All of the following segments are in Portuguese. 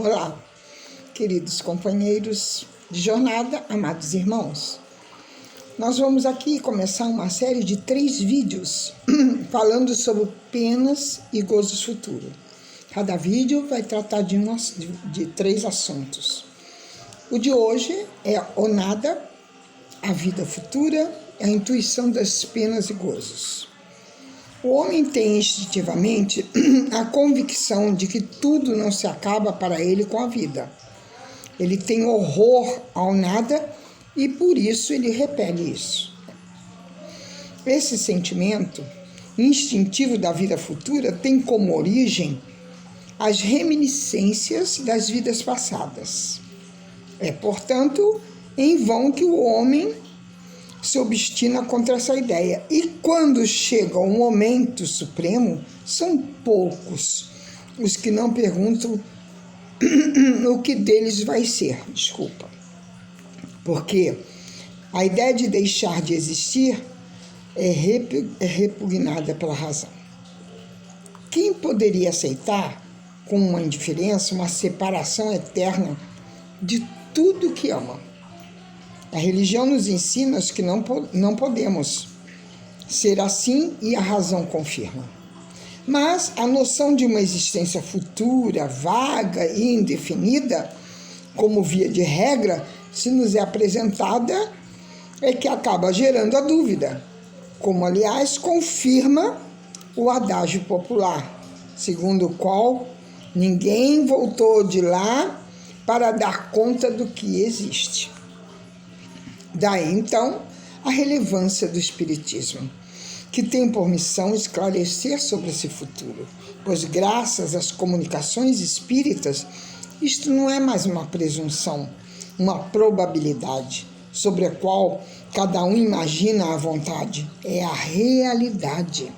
Olá, queridos companheiros de jornada, amados irmãos. Nós vamos aqui começar uma série de 3 vídeos falando sobre penas e gozos futuros. Cada vídeo vai tratar de 3 assuntos. O de hoje é o nada, a vida futura, a intuição das penas e gozos. O homem tem instintivamente a convicção de que tudo não se acaba para ele com a vida. Ele tem horror ao nada e por isso ele repele isso. Esse sentimento instintivo da vida futura tem como origem as reminiscências das vidas passadas. É, portanto, em vão que o homem se obstina contra essa ideia. E quando chega o momento supremo, são poucos os que não perguntam o que deles vai ser. Porque a ideia de deixar de existir é repugnada pela razão. Quem poderia aceitar com uma indiferença uma separação eterna de tudo que ama? A religião nos ensina que não podemos ser assim e a razão confirma. Mas a noção de uma existência futura, vaga e indefinida, como via de regra, se nos é apresentada, é que acaba gerando a dúvida, como, aliás, confirma o adágio popular, segundo o qual ninguém voltou de lá para dar conta do que existe. Daí, então, a relevância do Espiritismo, que tem por missão esclarecer sobre esse futuro, pois graças às comunicações espíritas, isto não é mais uma presunção, uma probabilidade, sobre a qual cada um imagina à vontade, é a realidade,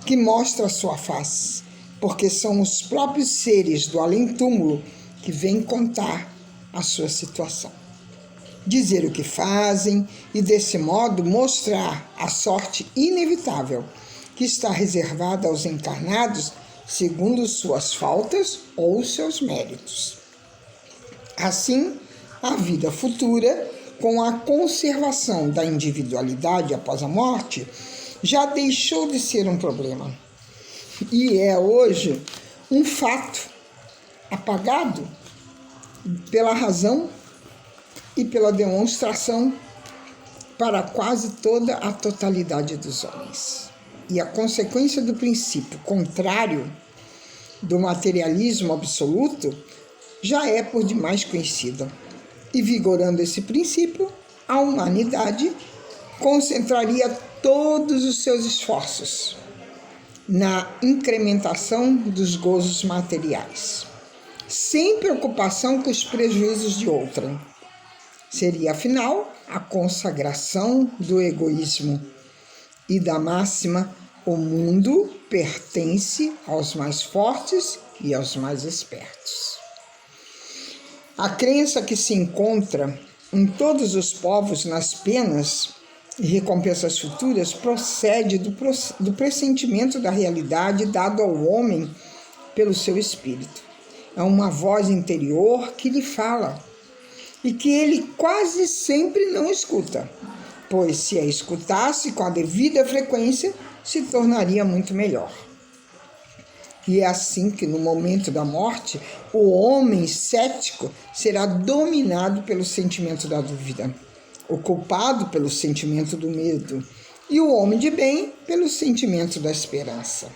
que mostra a sua face, porque são os próprios seres do além-túmulo que vêm contar a sua situação. Dizer o que fazem e, desse modo, mostrar a sorte inevitável que está reservada aos encarnados segundo suas faltas ou seus méritos. Assim, a vida futura, com a conservação da individualidade após a morte, já deixou de ser um problema e é hoje um fato apagado pela razão e pela demonstração para quase toda a totalidade dos homens. E a consequência do princípio contrário do materialismo absoluto já é por demais conhecida. E vigorando esse princípio, a humanidade concentraria todos os seus esforços na incrementação dos gozos materiais, sem preocupação com os prejuízos de outrem. Seria, afinal, a consagração do egoísmo e da máxima: o mundo pertence aos mais fortes e aos mais espertos. A crença que se encontra em todos os povos nas penas e recompensas futuras procede do pressentimento da realidade dado ao homem pelo seu espírito. É uma voz interior que lhe fala e que ele quase sempre não escuta, pois se a escutasse com a devida frequência, se tornaria muito melhor. E é assim que, no momento da morte, o homem cético será dominado pelo sentimento da dúvida, o culpado pelo sentimento do medo e o homem de bem pelo sentimento da esperança.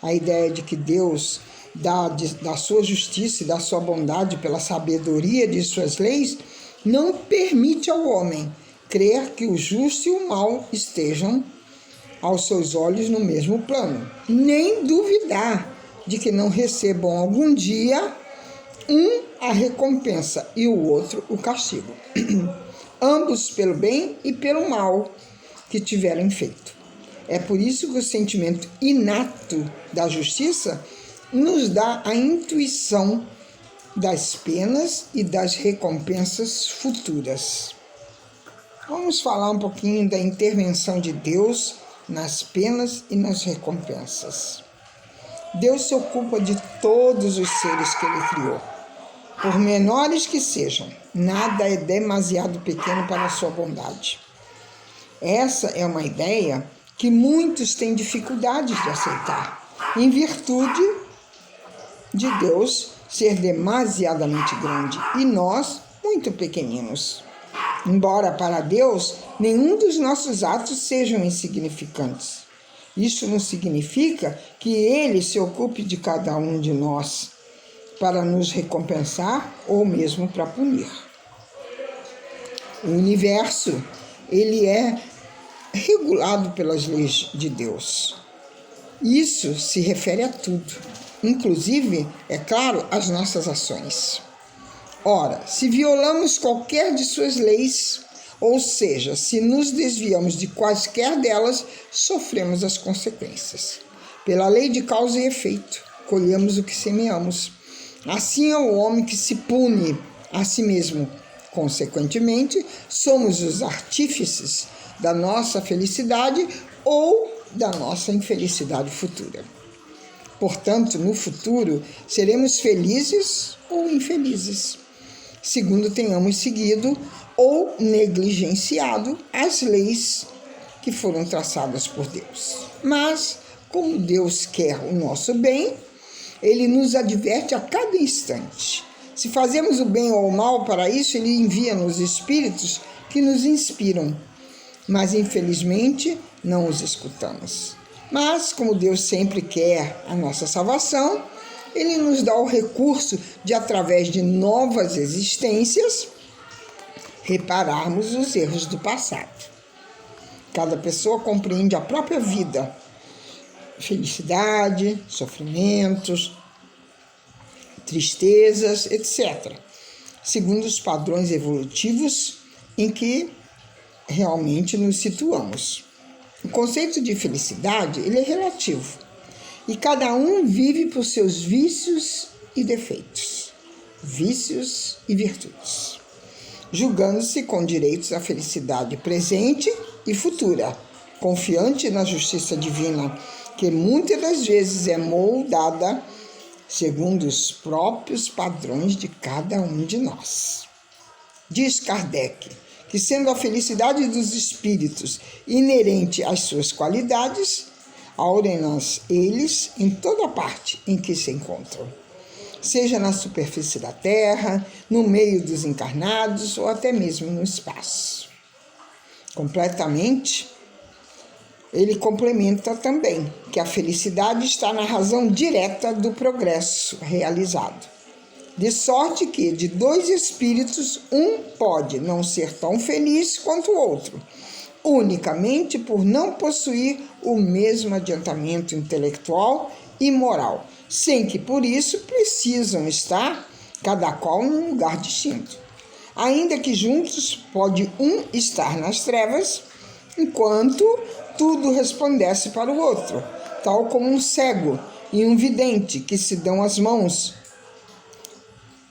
A ideia de que Deus da sua justiça e da sua bondade pela sabedoria de suas leis, não permite ao homem crer que o justo e o mal estejam aos seus olhos no mesmo plano, nem duvidar de que não recebam algum dia um a recompensa e o outro o castigo, ambos pelo bem e pelo mal que tiverem feito. É por isso que o sentimento inato da justiça nos dá a intuição das penas e das recompensas futuras. Vamos falar um pouquinho da intervenção de Deus nas penas e nas recompensas. Deus se ocupa de todos os seres que Ele criou. Por menores que sejam, nada é demasiado pequeno para a sua bondade. Essa é uma ideia que muitos têm dificuldade de aceitar, em virtude de Deus ser demasiadamente grande e nós muito pequeninos. Embora para Deus nenhum dos nossos atos sejam insignificantes. Isso não significa que Ele se ocupe de cada um de nós para nos recompensar ou mesmo para punir. O universo, ele é regulado pelas leis de Deus. Isso se refere a tudo, inclusive, é claro, as nossas ações. Ora, se violamos qualquer de suas leis, ou seja, se nos desviamos de quaisquer delas, sofremos as consequências. Pela lei de causa e efeito, colhemos o que semeamos. Assim é o homem que se pune a si mesmo. Consequentemente, somos os artífices da nossa felicidade ou da nossa infelicidade futura. Portanto, no futuro, seremos felizes ou infelizes, segundo tenhamos seguido ou negligenciado as leis que foram traçadas por Deus. Mas, como Deus quer o nosso bem, Ele nos adverte a cada instante. Se fazemos o bem ou o mal, para isso Ele envia-nos espíritos que nos inspiram. Mas, infelizmente, não os escutamos. Mas, como Deus sempre quer a nossa salvação, Ele nos dá o recurso de, através de novas existências, repararmos os erros do passado. Cada pessoa compreende a própria vida, felicidade, sofrimentos, tristezas, etc., segundo os padrões evolutivos em que realmente nos situamos. O conceito de felicidade, ele é relativo, e cada um vive por seus vícios e defeitos, vícios e virtudes, julgando-se com direitos à felicidade presente e futura, confiante na justiça divina, que muitas das vezes é moldada segundo os próprios padrões de cada um de nós. Diz Kardec que, sendo a felicidade dos espíritos inerente às suas qualidades, aurem-nas eles em toda parte em que se encontram, seja na superfície da terra, no meio dos encarnados ou até mesmo no espaço. Completamente, ele complementa também que a felicidade está na razão direta do progresso realizado. De sorte que, de dois espíritos, um pode não ser tão feliz quanto o outro, unicamente por não possuir o mesmo adiantamento intelectual e moral, sem que por isso precisam estar cada qual num lugar distinto. Ainda que juntos pode um estar nas trevas, enquanto tudo resplandece para o outro, tal como um cego e um vidente que se dão as mãos.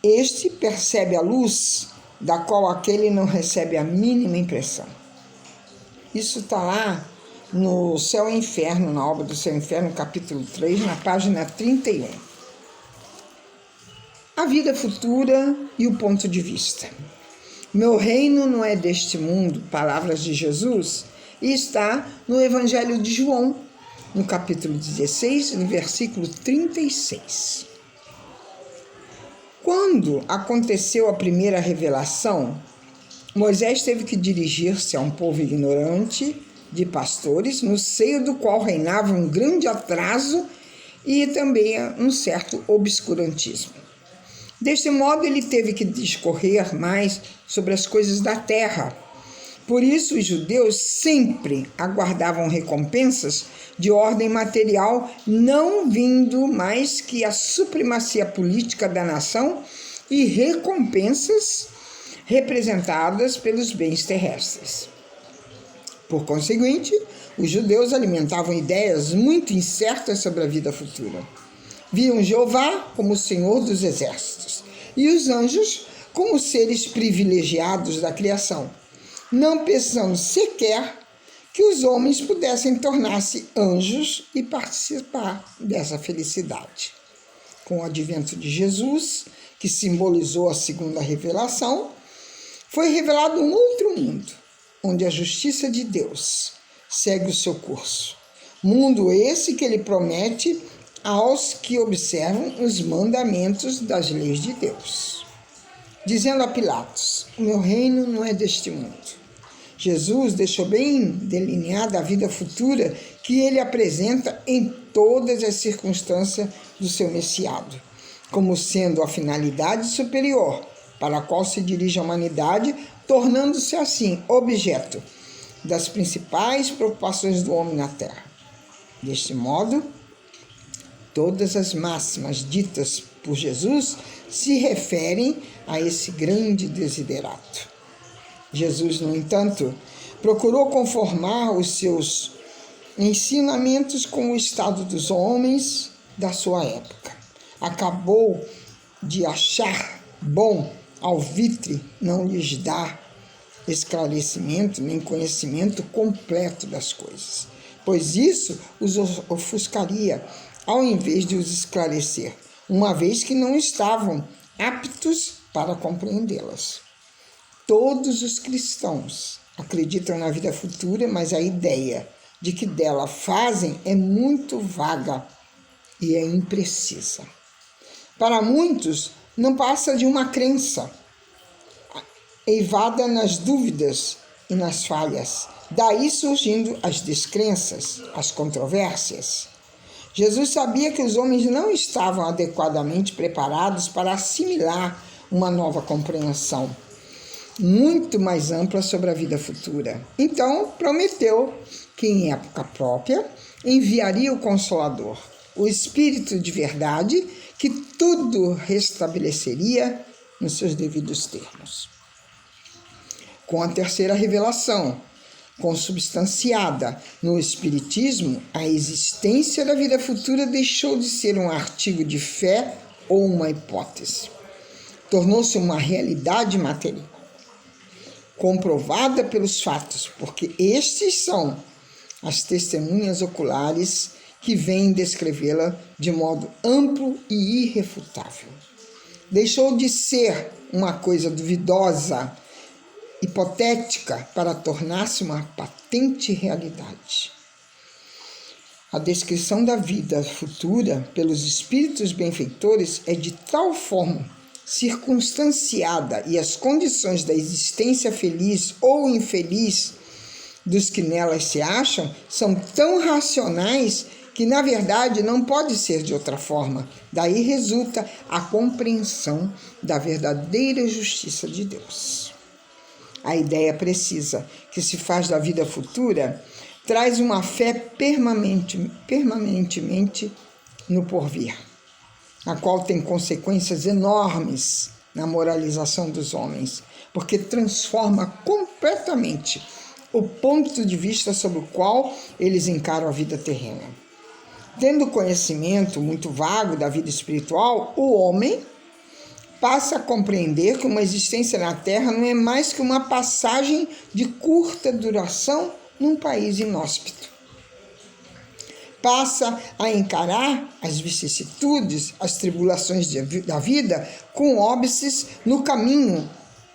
Este percebe a luz da qual aquele não recebe a mínima impressão. Isso está lá no Céu e Inferno, na obra do Céu e Inferno, capítulo 3, na página 31. A vida futura e o ponto de vista. Meu reino não é deste mundo, palavras de Jesus, e está no Evangelho de João, no capítulo 16, no versículo 36. Quando aconteceu a primeira revelação, Moisés teve que dirigir-se a um povo ignorante de pastores, no seio do qual reinava um grande atraso e também um certo obscurantismo. Deste modo, ele teve que discorrer mais sobre as coisas da terra. Por isso, os judeus sempre aguardavam recompensas de ordem material, não vindo mais que a supremacia política da nação e recompensas representadas pelos bens terrestres. Por conseguinte, os judeus alimentavam ideias muito incertas sobre a vida futura. Viam Jeová como o Senhor dos exércitos e os anjos como seres privilegiados da criação, não pensando sequer que os homens pudessem tornar-se anjos e participar dessa felicidade. Com o advento de Jesus, que simbolizou a segunda revelação, foi revelado um outro mundo, onde a justiça de Deus segue o seu curso. Mundo esse que ele promete aos que observam os mandamentos das leis de Deus. Dizendo a Pilatos: o meu reino não é deste mundo. Jesus deixou bem delineada a vida futura que ele apresenta em todas as circunstâncias do seu messiado, como sendo a finalidade superior para a qual se dirige a humanidade, tornando-se assim objeto das principais preocupações do homem na Terra. Deste modo, todas as máximas ditas por Jesus se referem a esse grande desiderato. Jesus, no entanto, procurou conformar os seus ensinamentos com o estado dos homens da sua época. Acabou de achar bom alvitre não lhes dar esclarecimento nem conhecimento completo das coisas, pois isso os ofuscaria, ao invés de os esclarecer, uma vez que não estavam aptos para compreendê-las. Todos os cristãos acreditam na vida futura, mas a ideia de que dela fazem é muito vaga e é imprecisa. Para muitos, não passa de uma crença, eivada nas dúvidas e nas falhas. Daí surgindo as descrenças, as controvérsias. Jesus sabia que os homens não estavam adequadamente preparados para assimilar uma nova compreensão muito mais ampla sobre a vida futura. Então, prometeu que em época própria enviaria o Consolador, o Espírito de verdade, que tudo restabeleceria nos seus devidos termos. Com a terceira revelação, consubstanciada no Espiritismo, a existência da vida futura deixou de ser um artigo de fé ou uma hipótese. Tornou-se uma realidade material, comprovada pelos fatos, porque estes são as testemunhas oculares que vêm descrevê-la de modo amplo e irrefutável. Deixou de ser uma coisa duvidosa, hipotética, para tornar-se uma patente realidade. A descrição da vida futura pelos espíritos benfeitores é de tal forma circunstanciada e as condições da existência feliz ou infeliz dos que nelas se acham são tão racionais que, na verdade, não pode ser de outra forma. Daí resulta a compreensão da verdadeira justiça de Deus. A ideia precisa que se faz da vida futura traz uma fé permanentemente no porvir, a qual tem consequências enormes na moralização dos homens, porque transforma completamente o ponto de vista sobre o qual eles encaram a vida terrena. Tendo conhecimento muito vago da vida espiritual, o homem passa a compreender que uma existência na Terra não é mais que uma passagem de curta duração num país inóspito. Passa a encarar as vicissitudes, as tribulações da vida com óbices no caminho,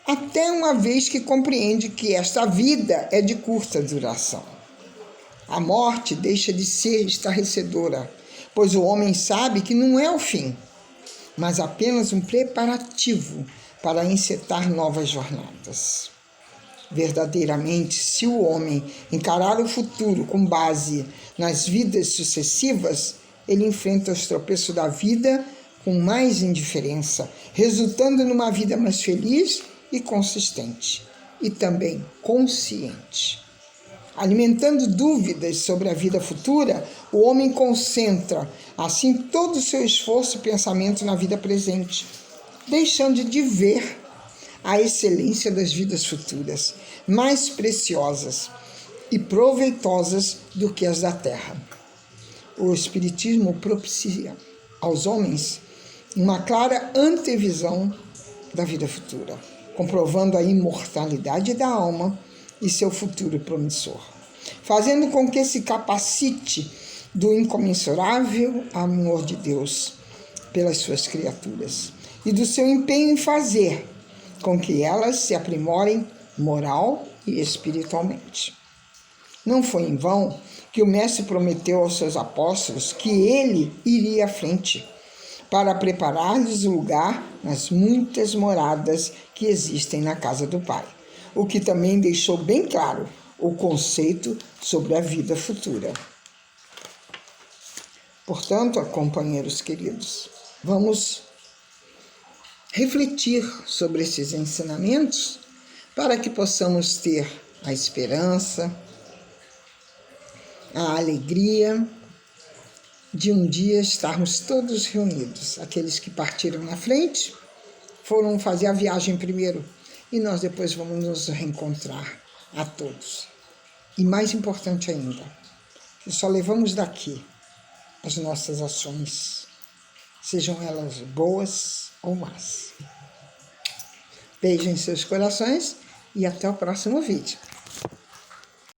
até uma vez que compreende que esta vida é de curta duração. A morte deixa de ser estarrecedora, pois o homem sabe que não é o fim, mas apenas um preparativo para encetar novas jornadas. Verdadeiramente, se o homem encarar o futuro com base nas vidas sucessivas, ele enfrenta os tropeços da vida com mais indiferença, resultando numa vida mais feliz e consistente, e também consciente. Alimentando dúvidas sobre a vida futura, o homem concentra, assim, todo o seu esforço e pensamento na vida presente, deixando de ver a excelência das vidas futuras, mais preciosas e proveitosas do que as da terra. O Espiritismo propicia aos homens uma clara antevisão da vida futura, comprovando a imortalidade da alma e seu futuro promissor. fazendo com que se capacite do incomensurável amor de Deus pelas suas criaturas e do seu empenho em fazer com que elas se aprimorem moral e espiritualmente. Não foi em vão que o Mestre prometeu aos seus apóstolos que ele iria à frente para preparar-lhes o lugar nas muitas moradas que existem na casa do Pai, o que também deixou bem claro o conceito sobre a vida futura. Portanto, companheiros queridos, vamos refletir sobre esses ensinamentos para que possamos ter a esperança, a alegria de um dia estarmos todos reunidos. Aqueles que partiram na frente foram fazer a viagem primeiro e nós depois vamos nos reencontrar a todos. E mais importante ainda, que só levamos daqui as nossas ações, sejam elas boas ou más. Beijo em seus corações e até o próximo vídeo.